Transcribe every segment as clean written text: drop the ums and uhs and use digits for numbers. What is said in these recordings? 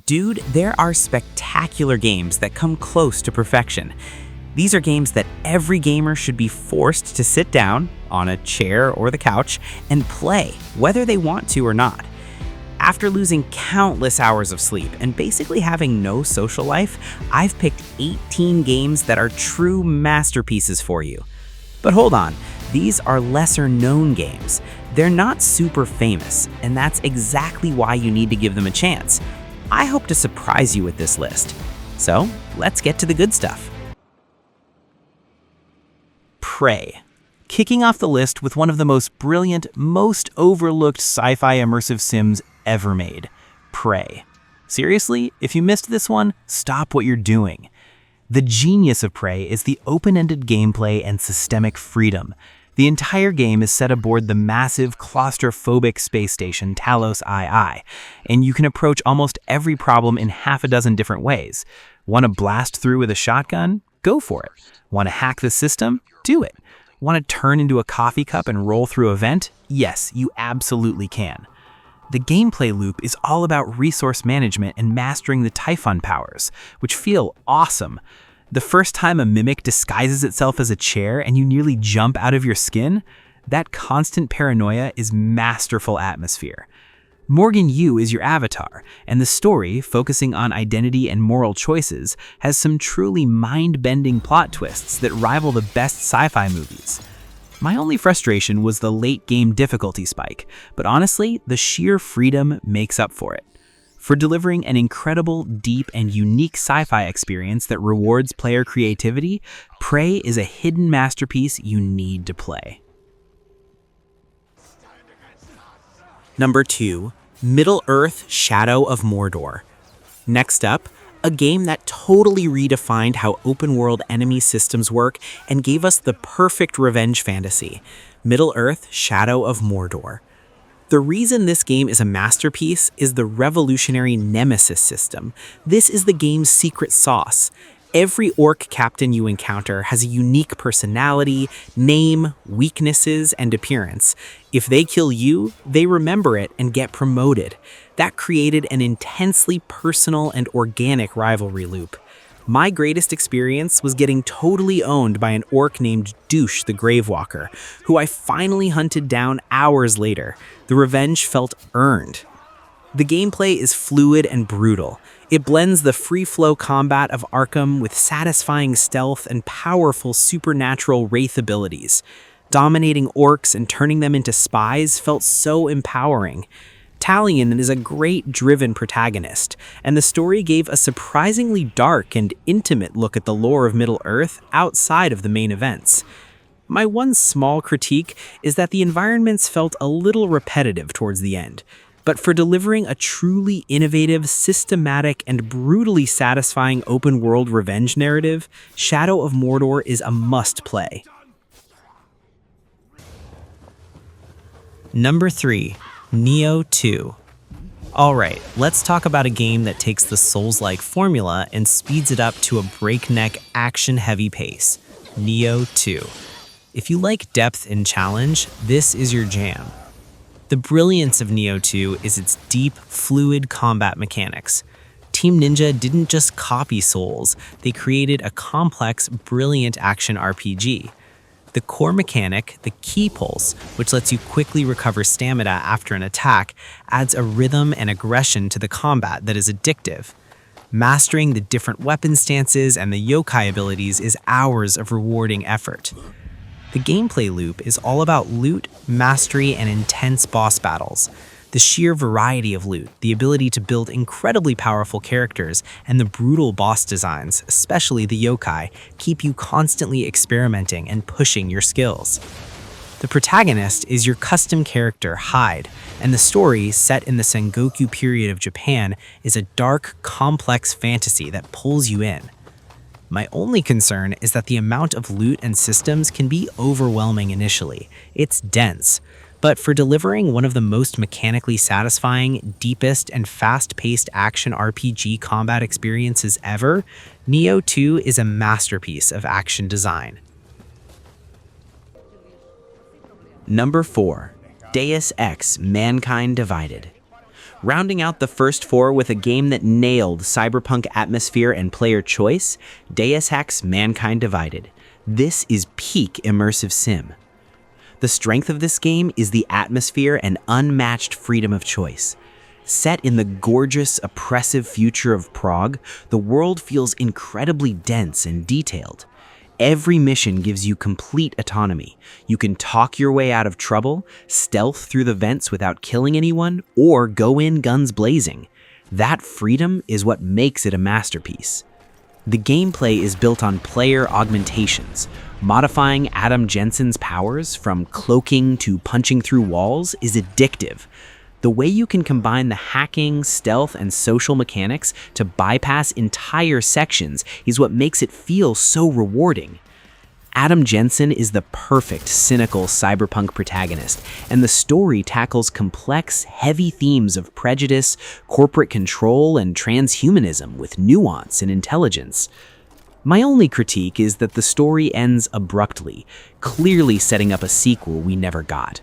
Dude, there are spectacular games that come close to perfection. These are games that every gamer should be forced to sit down, on a chair or the couch, and play, whether they want to or not. After losing countless hours of sleep and basically having no social life, I've picked 18 games that are true masterpieces for you. But hold on, these are lesser known games. They're not super famous, and that's exactly why you need to give them a chance. I hope to surprise you with this list. So, let's get to the good stuff. Prey. Kicking off the list with one of the most brilliant, most overlooked sci-fi immersive sims ever made. Prey. Seriously, if you missed this one, stop what you're doing. The genius of Prey is the open-ended gameplay and systemic freedom. The entire game is set aboard the massive, claustrophobic space station Talos II, and you can approach almost every problem in half a dozen different ways. Want to blast through with a shotgun? Go for it. Want to hack the system? Do it. Want to turn into a coffee cup and roll through a vent? Yes, you absolutely can. The gameplay loop is all about resource management and mastering the Typhon powers, which feel awesome. The first time a mimic disguises itself as a chair and you nearly jump out of your skin, that constant paranoia is masterful atmosphere. Morgan Yu is your avatar, and the story, focusing on identity and moral choices, has some truly mind-bending plot twists that rival the best sci-fi movies. My only frustration was the late-game difficulty spike, but honestly, the sheer freedom makes up for it. For delivering an incredible, deep, and unique sci-fi experience that rewards player creativity, Prey is a hidden masterpiece you need to play. Number 2. Middle-earth: Shadow of Mordor. Next up, a game that totally redefined how open-world enemy systems work and gave us the perfect revenge fantasy, Middle-earth: Shadow of Mordor. The reason this game is a masterpiece is the revolutionary Nemesis system. This is the game's secret sauce. Every orc captain you encounter has a unique personality, name, weaknesses, and appearance. If they kill you, they remember it and get promoted. That created an intensely personal and organic rivalry loop. My greatest experience was getting totally owned by an orc named Deus the Gravewalker, who I finally hunted down hours later. The revenge felt earned. The gameplay is fluid and brutal. It blends the free-flow combat of Arkham with satisfying stealth and powerful supernatural wraith abilities. Dominating orcs and turning them into spies felt so empowering. Talion is a great driven protagonist, and the story gave a surprisingly dark and intimate look at the lore of Middle-earth outside of the main events. My one small critique is that the environments felt a little repetitive towards the end, but for delivering a truly innovative, systematic, and brutally satisfying open-world revenge narrative, Shadow of Mordor is a must-play. Number 3. Nioh 2. Alright, let's talk about a game that takes the Souls-like formula and speeds it up to a breakneck, action-heavy pace. Nioh 2. If you like depth and challenge, this is your jam. The brilliance of Nioh 2 is its deep, fluid combat mechanics. Team Ninja didn't just copy Souls, they created a complex, brilliant action RPG. The core mechanic, the Ki Pulse, which lets you quickly recover stamina after an attack, adds a rhythm and aggression to the combat that is addictive. Mastering the different weapon stances and the yokai abilities is hours of rewarding effort. The gameplay loop is all about loot, mastery, and intense boss battles. The sheer variety of loot, the ability to build incredibly powerful characters, and the brutal boss designs, especially the yokai, keep you constantly experimenting and pushing your skills. The protagonist is your custom character, Hyde, and the story, set in the Sengoku period of Japan, is a dark, complex fantasy that pulls you in. My only concern is that the amount of loot and systems can be overwhelming initially. It's dense. But for delivering one of the most mechanically satisfying, deepest, and fast-paced action RPG combat experiences ever, Nioh 2 is a masterpiece of action design. Number 4. Deus Ex: Mankind Divided. Rounding out the first four with a game that nailed cyberpunk atmosphere and player choice, Deus Ex: Mankind Divided. This is peak immersive sim. The strength of this game is the atmosphere and unmatched freedom of choice. Set in the gorgeous, oppressive future of Prague, the world feels incredibly dense and detailed. Every mission gives you complete autonomy. You can talk your way out of trouble, stealth through the vents without killing anyone, or go in guns blazing. That freedom is what makes it a masterpiece. The gameplay is built on player augmentations. Modifying Adam Jensen's powers, from cloaking to punching through walls, is addictive. The way you can combine the hacking, stealth, and social mechanics to bypass entire sections is what makes it feel so rewarding. Adam Jensen is the perfect cynical cyberpunk protagonist, and the story tackles complex, heavy themes of prejudice, corporate control, and transhumanism with nuance and intelligence. My only critique is that the story ends abruptly, clearly setting up a sequel we never got.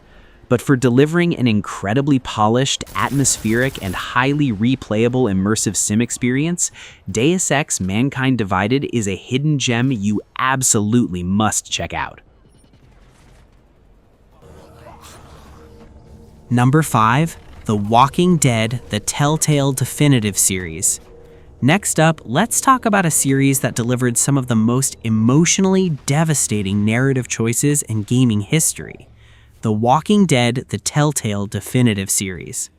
But for delivering an incredibly polished, atmospheric, and highly replayable immersive sim experience, Deus Ex: Mankind Divided is a hidden gem you absolutely must check out. Number 5. The Walking Dead: The Telltale Definitive Series. Next up, let's talk about a series that delivered some of the most emotionally devastating narrative choices in gaming history. The Walking Dead: The Telltale Definitive Series.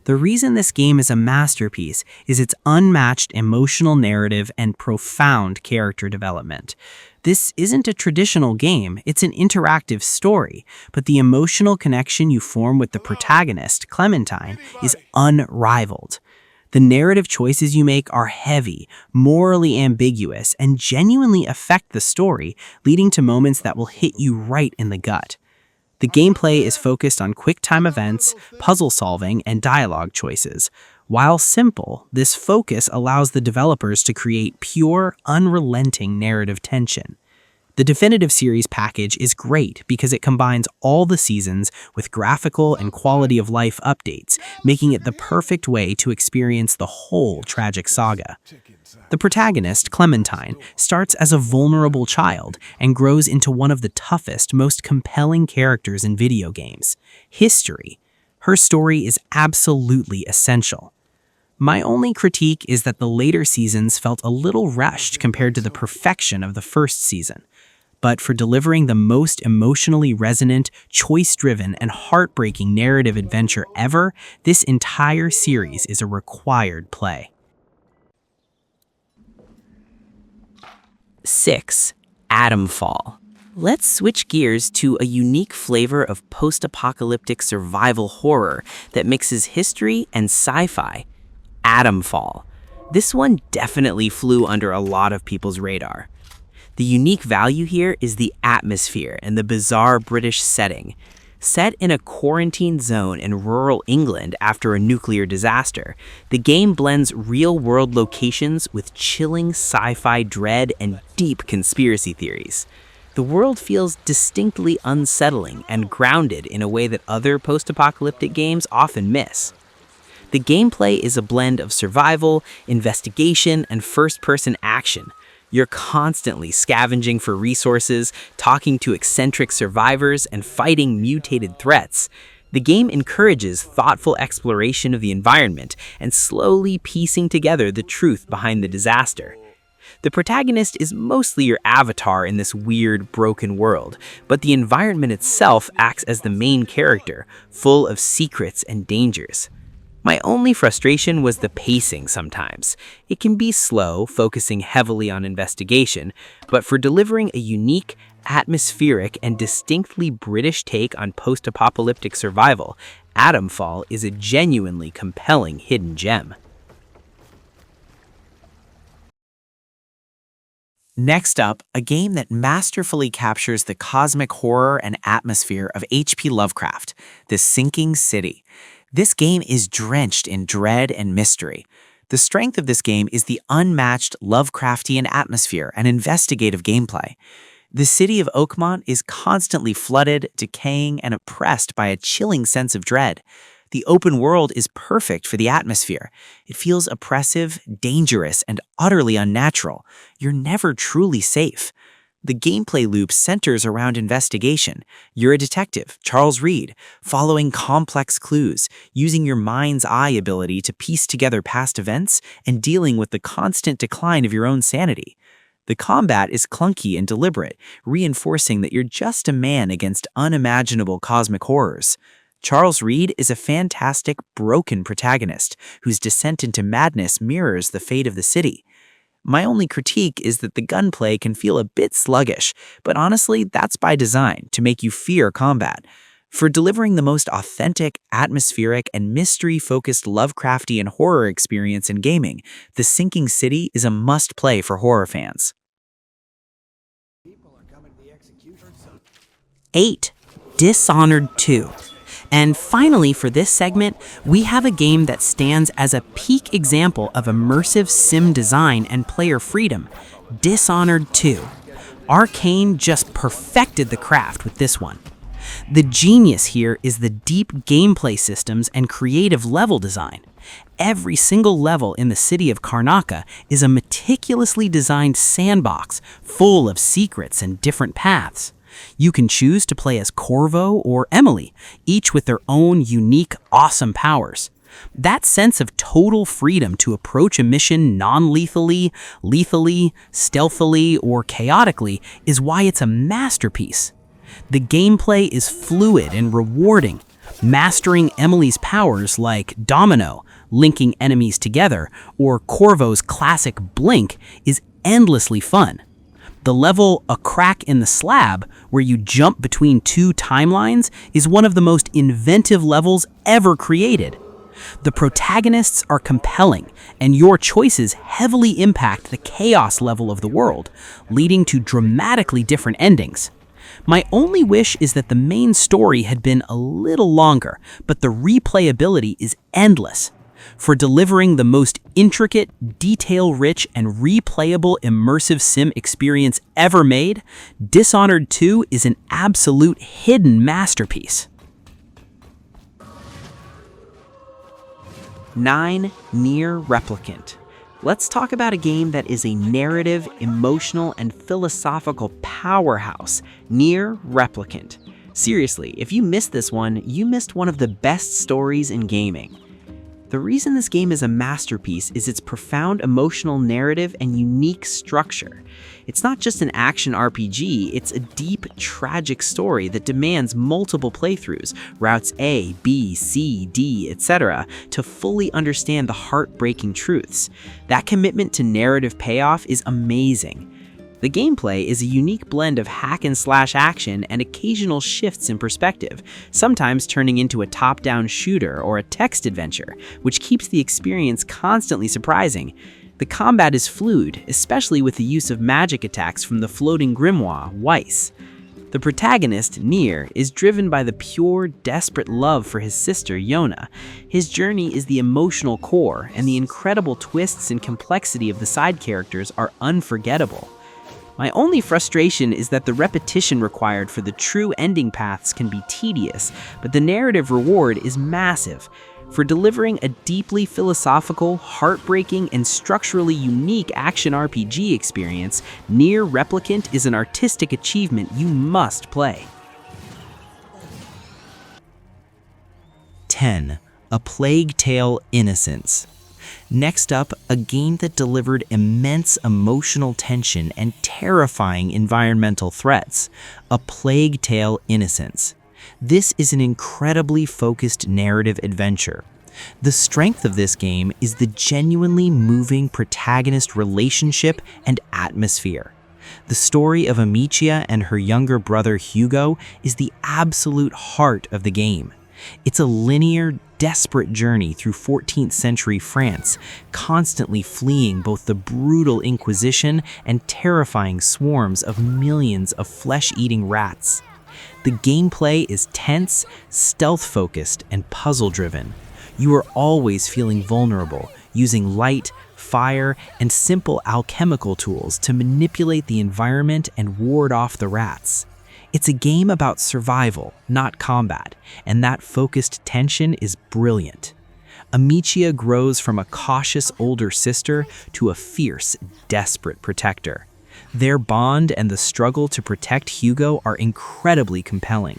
The reason this game is a masterpiece is its unmatched emotional narrative and profound character development. This isn't a traditional game, it's an interactive story, but the emotional connection you form with the protagonist, Clementine, is unrivaled. The narrative choices you make are heavy, morally ambiguous, and genuinely affect the story, leading to moments that will hit you right in the gut. The gameplay is focused on quick-time events, puzzle solving, and dialogue choices. While simple, this focus allows the developers to create pure, unrelenting narrative tension. The Definitive Series package is great because it combines all the seasons with graphical and quality of life updates, making it the perfect way to experience the whole tragic saga. The protagonist, Clementine, starts as a vulnerable child and grows into one of the toughest, most compelling characters in video games. History. Her story is absolutely essential. My only critique is that the later seasons felt a little rushed compared to the perfection of the first season. But for delivering the most emotionally resonant, choice-driven, and heartbreaking narrative adventure ever, this entire series is a required play. 6. Atomfall. Let's switch gears to a unique flavor of post-apocalyptic survival horror that mixes history and sci-fi. Atomfall. This one definitely flew under a lot of people's radar. The unique value here is the atmosphere and the bizarre British setting. Set in a quarantine zone in rural England after a nuclear disaster, the game blends real-world locations with chilling sci-fi dread and deep conspiracy theories. The world feels distinctly unsettling and grounded in a way that other post-apocalyptic games often miss. The gameplay is a blend of survival, investigation, and first-person action. You're constantly scavenging for resources, talking to eccentric survivors, and fighting mutated threats. The game encourages thoughtful exploration of the environment and slowly piecing together the truth behind the disaster. The protagonist is mostly your avatar in this weird, broken world, but the environment itself acts as the main character, full of secrets and dangers. My only frustration was the pacing sometimes. It can be slow, focusing heavily on investigation, but for delivering a unique, atmospheric, and distinctly British take on post-apocalyptic survival, Atomfall is a genuinely compelling hidden gem. Next up, a game that masterfully captures the cosmic horror and atmosphere of H.P. Lovecraft, The Sinking City. This game is drenched in dread and mystery. The strength of this game is the unmatched Lovecraftian atmosphere and investigative gameplay. The city of Oakmont is constantly flooded, decaying, and oppressed by a chilling sense of dread. The open world is perfect for the atmosphere. It feels oppressive, dangerous, and utterly unnatural. You're never truly safe. The gameplay loop centers around investigation. You're a detective, Charles Reed, following complex clues, using your mind's eye ability to piece together past events, and dealing with the constant decline of your own sanity. The combat is clunky and deliberate, reinforcing that you're just a man against unimaginable cosmic horrors. Charles Reed is a fantastic, broken protagonist whose descent into madness mirrors the fate of the city. My only critique is that the gunplay can feel a bit sluggish, but honestly, that's by design, to make you fear combat. For delivering the most authentic, atmospheric, and mystery-focused Lovecraftian horror experience in gaming, The Sinking City is a must-play for horror fans. 8. Dishonored 2. And finally, for this segment, we have a game that stands as a peak example of immersive sim design and player freedom, Dishonored 2. Arcane just perfected the craft with this one. The genius here is the deep gameplay systems and creative level design. Every single level in the city of Karnaca is a meticulously designed sandbox full of secrets and different paths. You can choose to play as Corvo or Emily, each with their own unique, awesome powers. That sense of total freedom to approach a mission non-lethally, lethally, stealthily, or chaotically is why it's a masterpiece. The gameplay is fluid and rewarding. Mastering Emily's powers like Domino, linking enemies together, or Corvo's classic Blink is endlessly fun. The level A Crack in the Slab, where you jump between two timelines, is one of the most inventive levels ever created. The protagonists are compelling, and your choices heavily impact the chaos level of the world, leading to dramatically different endings. My only wish is that the main story had been a little longer, but the replayability is endless. For delivering the most intricate, detail-rich, and replayable immersive sim experience ever made, Dishonored 2 is an absolute hidden masterpiece. 9. NieR Replicant. Let's talk about a game that is a narrative, emotional, and philosophical powerhouse, NieR Replicant. Seriously, if you missed this one, you missed one of the best stories in gaming. The reason this game is a masterpiece is its profound emotional narrative and unique structure. It's not just an action RPG, it's a deep, tragic story that demands multiple playthroughs, routes A, B, C, D, etc., to fully understand the heartbreaking truths. That commitment to narrative payoff is amazing. The gameplay is a unique blend of hack-and-slash action and occasional shifts in perspective, sometimes turning into a top-down shooter or a text adventure, which keeps the experience constantly surprising. The combat is fluid, especially with the use of magic attacks from the floating grimoire, Weiss. The protagonist, NieR, is driven by the pure, desperate love for his sister, Yona. His journey is the emotional core, and the incredible twists and complexity of the side characters are unforgettable. My only frustration is that the repetition required for the true ending paths can be tedious, but the narrative reward is massive. For delivering a deeply philosophical, heartbreaking, and structurally unique action RPG experience, NieR Replicant is an artistic achievement you must play. 10. A Plague Tale: Innocence. Next up, a game that delivered immense emotional tension and terrifying environmental threats, A Plague Tale: Innocence. This is an incredibly focused narrative adventure. The strength of this game is the genuinely moving protagonist relationship and atmosphere. The story of Amicia and her younger brother Hugo is the absolute heart of the game. It's a linear, desperate journey through 14th century France, constantly fleeing both the brutal Inquisition and terrifying swarms of millions of flesh-eating rats. The gameplay is tense, stealth-focused, and puzzle-driven. You are always feeling vulnerable, using light, fire, and simple alchemical tools to manipulate the environment and ward off the rats. It's a game about survival, not combat, and that focused tension is brilliant. Amicia grows from a cautious older sister to a fierce, desperate protector. Their bond and the struggle to protect Hugo are incredibly compelling.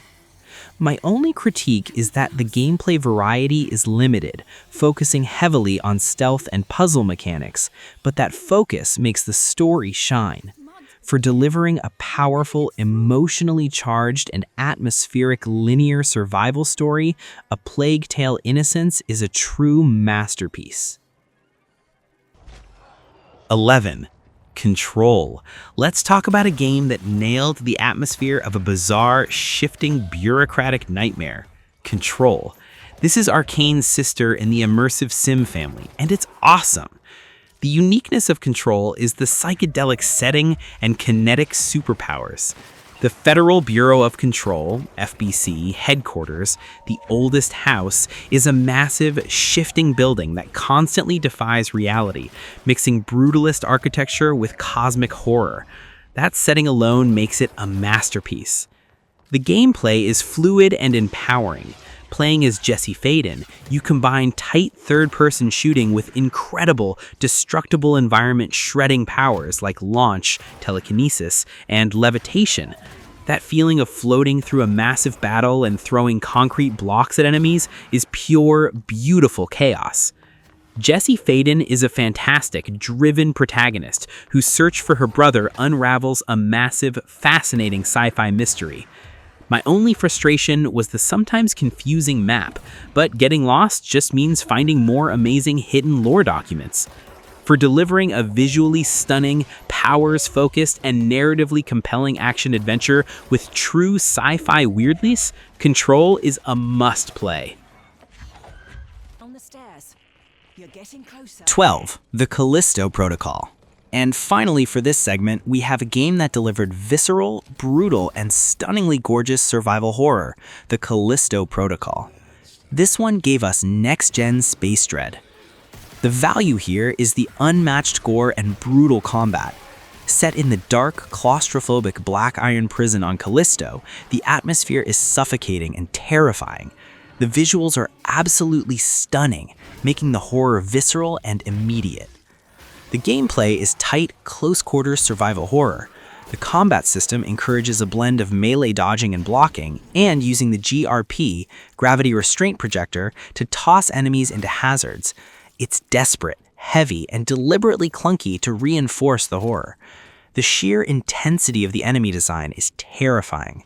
My only critique is that the gameplay variety is limited, focusing heavily on stealth and puzzle mechanics, but that focus makes the story shine. For delivering a powerful, emotionally charged, and atmospheric linear survival story, A Plague Tale: Innocence is a true masterpiece. 11. Control. Let's talk about a game that nailed the atmosphere of a bizarre, shifting, bureaucratic nightmare. Control. This is Arcane's sister in the immersive sim family, and it's awesome. The uniqueness of Control is the psychedelic setting and kinetic superpowers. The Federal Bureau of Control, FBC, headquarters, the oldest house, is a massive, shifting building that constantly defies reality, mixing brutalist architecture with cosmic horror. That setting alone makes it a masterpiece. The gameplay is fluid and empowering. Playing as Jesse Faden, you combine tight third-person shooting with incredible, destructible environment shredding powers like launch, telekinesis, and levitation. That feeling of floating through a massive battle and throwing concrete blocks at enemies is pure, beautiful chaos. Jesse Faden is a fantastic, driven protagonist whose search for her brother unravels a massive, fascinating sci-fi mystery. My only frustration was the sometimes confusing map, but getting lost just means finding more amazing hidden lore documents. For delivering a visually stunning, powers-focused, and narratively compelling action-adventure with true sci-fi weirdness, Control is a must-play. On the stairs. You're getting closer. 12. The Callisto Protocol. And finally, for this segment, we have a game that delivered visceral, brutal, and stunningly gorgeous survival horror, the Callisto Protocol. This one gave us next-gen space dread. The value here is the unmatched gore and brutal combat. Set in the dark, claustrophobic Black Iron prison on Callisto, the atmosphere is suffocating and terrifying. The visuals are absolutely stunning, making the horror visceral and immediate. The gameplay is tight, close-quarters survival horror. The combat system encourages a blend of melee dodging and blocking, and using the GRP, Gravity Restraint Projector, to toss enemies into hazards. It's desperate, heavy, and deliberately clunky to reinforce the horror. The sheer intensity of the enemy design is terrifying.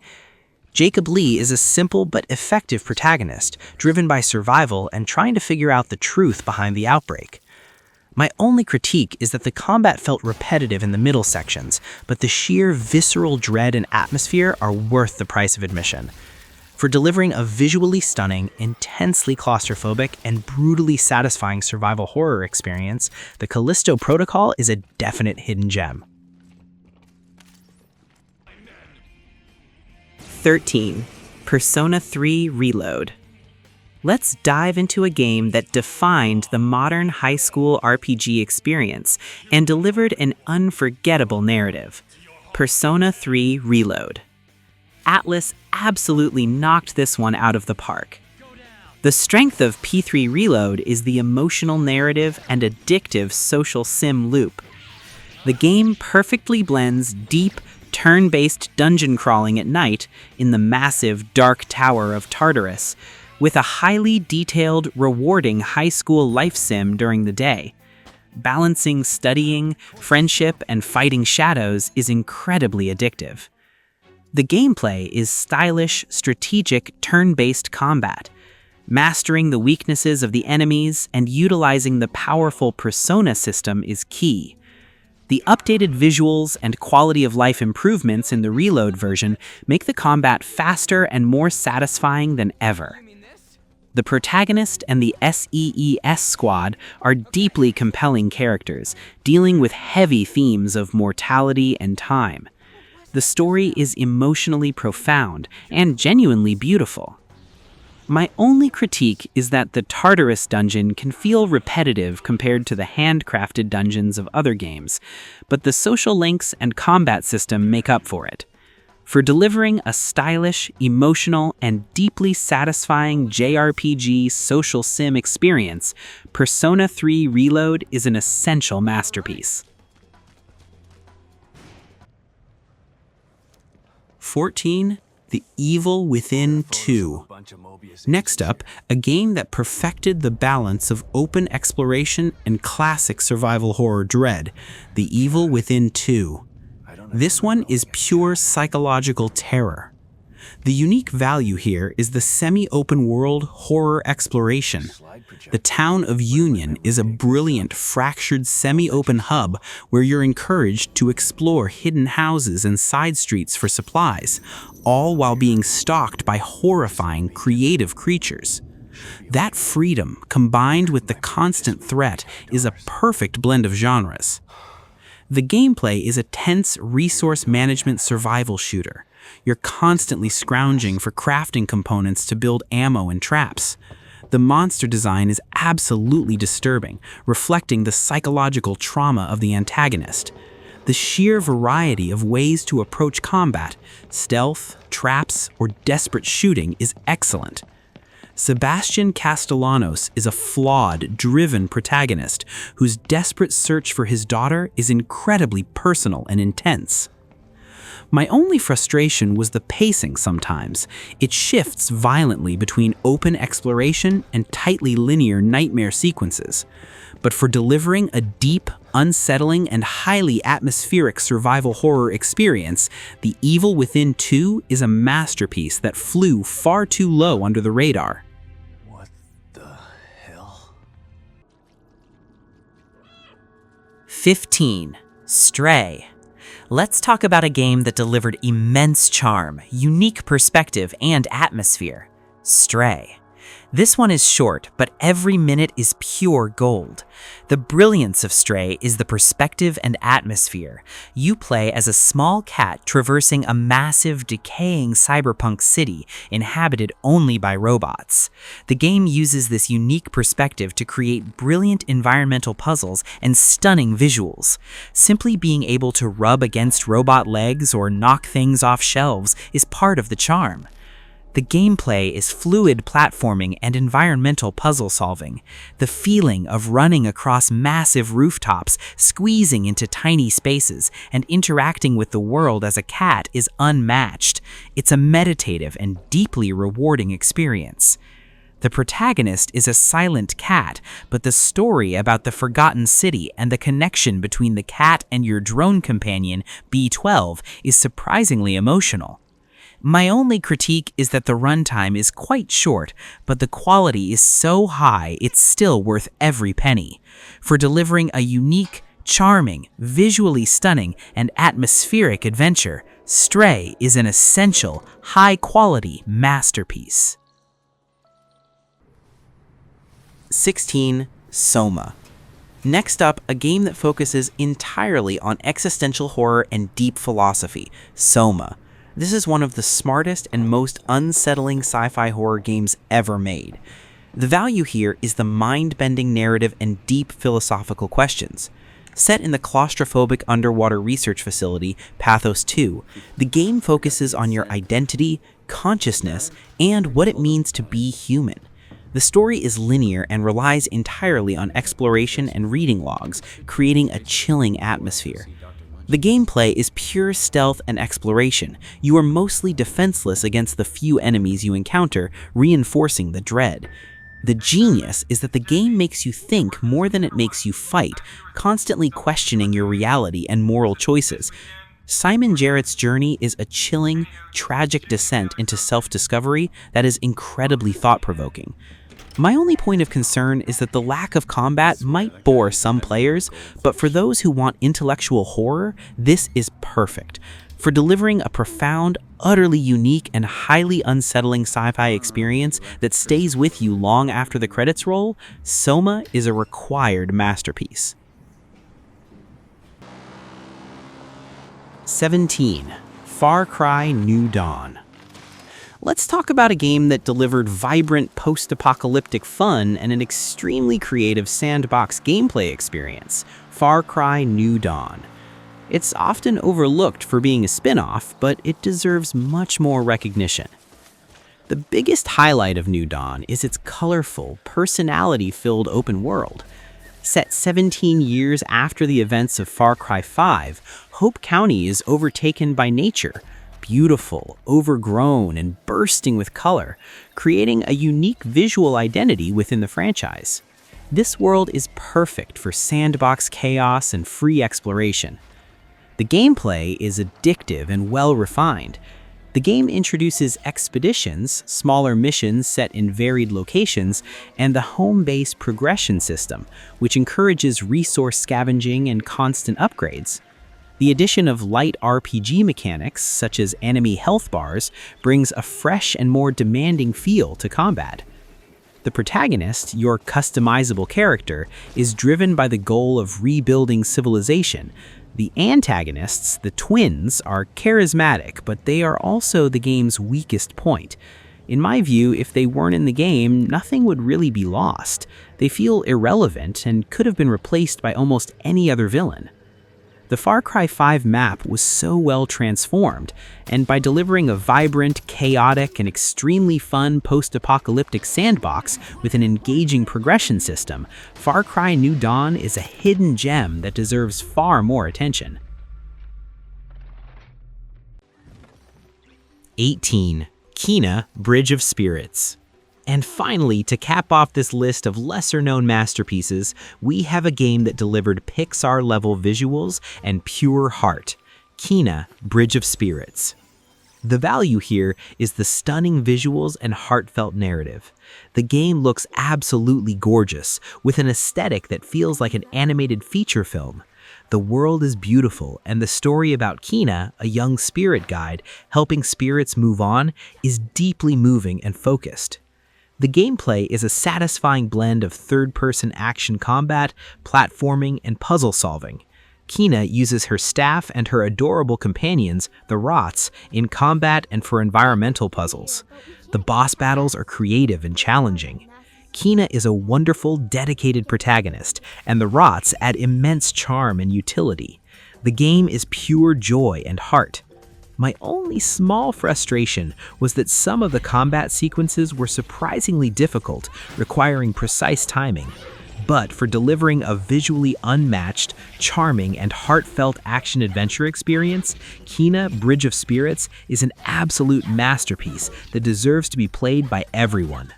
Jacob Lee is a simple but effective protagonist, driven by survival and trying to figure out the truth behind the outbreak. My only critique is that the combat felt repetitive in the middle sections, but the sheer visceral dread and atmosphere are worth the price of admission. For delivering a visually stunning, intensely claustrophobic, and brutally satisfying survival horror experience, the Callisto Protocol is a definite hidden gem. 13. Persona 3 Reload. Let's dive into a game that defined the modern high school RPG experience and delivered an unforgettable narrative. Persona 3 Reload. Atlus absolutely knocked this one out of the park. The strength of P3 Reload is the emotional narrative and addictive social sim loop. The game perfectly blends deep, turn-based dungeon crawling at night in the massive dark tower of Tartarus, with a highly detailed, rewarding high school life sim during the day. Balancing studying, friendship, and fighting shadows is incredibly addictive. The gameplay is stylish, strategic, turn-based combat. Mastering the weaknesses of the enemies and utilizing the powerful persona system is key. The updated visuals and quality of life improvements in the Reload version make the combat faster and more satisfying than ever. The protagonist and the SEES squad are deeply compelling characters, dealing with heavy themes of mortality and time. The story is emotionally profound and genuinely beautiful. My only critique is that the Tartarus dungeon can feel repetitive compared to the handcrafted dungeons of other games, but the social links and combat system make up for it. For delivering a stylish, emotional, and deeply satisfying JRPG social sim experience, Persona 3 Reload is an essential masterpiece. 14. The Evil Within 2. Next up, a game that perfected the balance of open exploration and classic survival horror dread, The Evil Within 2. This one is pure psychological terror. The unique value here is the semi-open world horror exploration. The town of Union is a brilliant, fractured semi-open hub where you're encouraged to explore hidden houses and side streets for supplies, all while being stalked by horrifying, creative creatures. That freedom, combined with the constant threat, is a perfect blend of genres. The gameplay is a tense resource management survival shooter. You're constantly scrounging for crafting components to build ammo and traps. The monster design is absolutely disturbing, reflecting the psychological trauma of the antagonist. The sheer variety of ways to approach combat, stealth, traps, or desperate shooting is excellent. Sebastian Castellanos is a flawed, driven protagonist whose desperate search for his daughter is incredibly personal and intense. My only frustration was the pacing sometimes. It shifts violently between open exploration and tightly linear nightmare sequences. But for delivering a deep, unsettling, and highly atmospheric survival horror experience, The Evil Within 2 is a masterpiece that flew far too low under the radar. 15. Stray. Let's talk about a game that delivered immense charm, unique perspective, and atmosphere. Stray. This one is short, but every minute is pure gold. The brilliance of Stray is the perspective and atmosphere. You play as a small cat traversing a massive, decaying cyberpunk city inhabited only by robots. The game uses this unique perspective to create brilliant environmental puzzles and stunning visuals. Simply being able to rub against robot legs or knock things off shelves is part of the charm. The gameplay is fluid platforming and environmental puzzle solving. The feeling of running across massive rooftops, squeezing into tiny spaces, and interacting with the world as a cat is unmatched. It's a meditative and deeply rewarding experience. The protagonist is a silent cat, but the story about the forgotten city and the connection between the cat and your drone companion, B12, is surprisingly emotional. My only critique is that the runtime is quite short, but the quality is so high it's still worth every penny. For delivering a unique, charming, visually stunning, and atmospheric adventure, Stray is an essential, high-quality masterpiece. 16. SOMA. Next up, a game that focuses entirely on existential horror and deep philosophy, SOMA. This is one of the smartest and most unsettling sci-fi horror games ever made. The value here is the mind-bending narrative and deep philosophical questions. Set in the claustrophobic underwater research facility, Pathos 2, the game focuses on your identity, consciousness, and what it means to be human. The story is linear and relies entirely on exploration and reading logs, creating a chilling atmosphere. The gameplay is pure stealth and exploration. You are mostly defenseless against the few enemies you encounter, reinforcing the dread. The genius is that the game makes you think more than it makes you fight, constantly questioning your reality and moral choices. Simon Jarrett's journey is a chilling, tragic descent into self-discovery that is incredibly thought-provoking. My only point of concern is that the lack of combat might bore some players, but for those who want intellectual horror, this is perfect. For delivering a profound, utterly unique, and highly unsettling sci-fi experience that stays with you long after the credits roll, SOMA is a required masterpiece. 17. Far Cry New Dawn. Let's talk about a game that delivered vibrant post-apocalyptic fun and an extremely creative sandbox gameplay experience, Far Cry New Dawn. It's often overlooked for being a spin-off, but it deserves much more recognition. The biggest highlight of New Dawn is its colorful, personality-filled open world. Set 17 years after the events of Far Cry 5, Hope County is overtaken by nature, beautiful, overgrown, and bursting with color, creating a unique visual identity within the franchise. This world is perfect for sandbox chaos and free exploration. The gameplay is addictive and well-refined. The game introduces expeditions, smaller missions set in varied locations, and the home-based progression system, which encourages resource scavenging and constant upgrades. The addition of light RPG mechanics, such as enemy health bars, brings a fresh and more demanding feel to combat. The protagonist, your customizable character, is driven by the goal of rebuilding civilization. The antagonists, the twins, are charismatic, but they are also the game's weakest point. In my view, if they weren't in the game, nothing would really be lost. They feel irrelevant and could have been replaced by almost any other villain. The Far Cry 5 map was so well transformed, and by delivering a vibrant, chaotic, and extremely fun post-apocalyptic sandbox with an engaging progression system, Far Cry New Dawn is a hidden gem that deserves far more attention. 18. Kena, Bridge of Spirits. And finally, to cap off this list of lesser-known masterpieces, we have a game that delivered Pixar-level visuals and pure heart, Kena, Bridge of Spirits. The value here is the stunning visuals and heartfelt narrative. The game looks absolutely gorgeous, with an aesthetic that feels like an animated feature film. The world is beautiful, and the story about Kena, a young spirit guide helping spirits move on, is deeply moving and focused. The gameplay is a satisfying blend of third-person action combat, platforming, and puzzle solving. Kena uses her staff and her adorable companions, the Rots, in combat and for environmental puzzles. The boss battles are creative and challenging. Kena is a wonderful, dedicated protagonist, and the Rots add immense charm and utility. The game is pure joy and heart. My only small frustration was that some of the combat sequences were surprisingly difficult, requiring precise timing. But for delivering a visually unmatched, charming, and heartfelt action-adventure experience, Kena, Bridge of Spirits is an absolute masterpiece that deserves to be played by everyone.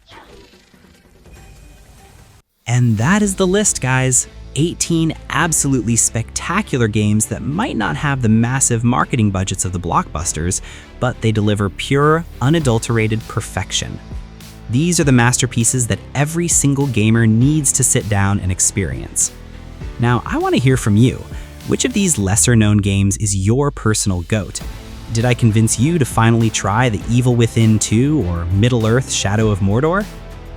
And that is the list, guys. 18 absolutely spectacular games that might not have the massive marketing budgets of the blockbusters, but they deliver pure, unadulterated perfection. These are the masterpieces that every single gamer needs to sit down and experience. Now, I want to hear from you. Which of these lesser-known games is your personal GOAT? Did I convince you to finally try The Evil Within 2 or Middle-earth: Shadow of Mordor?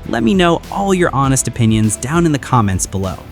Let me know all your honest opinions down in the comments below.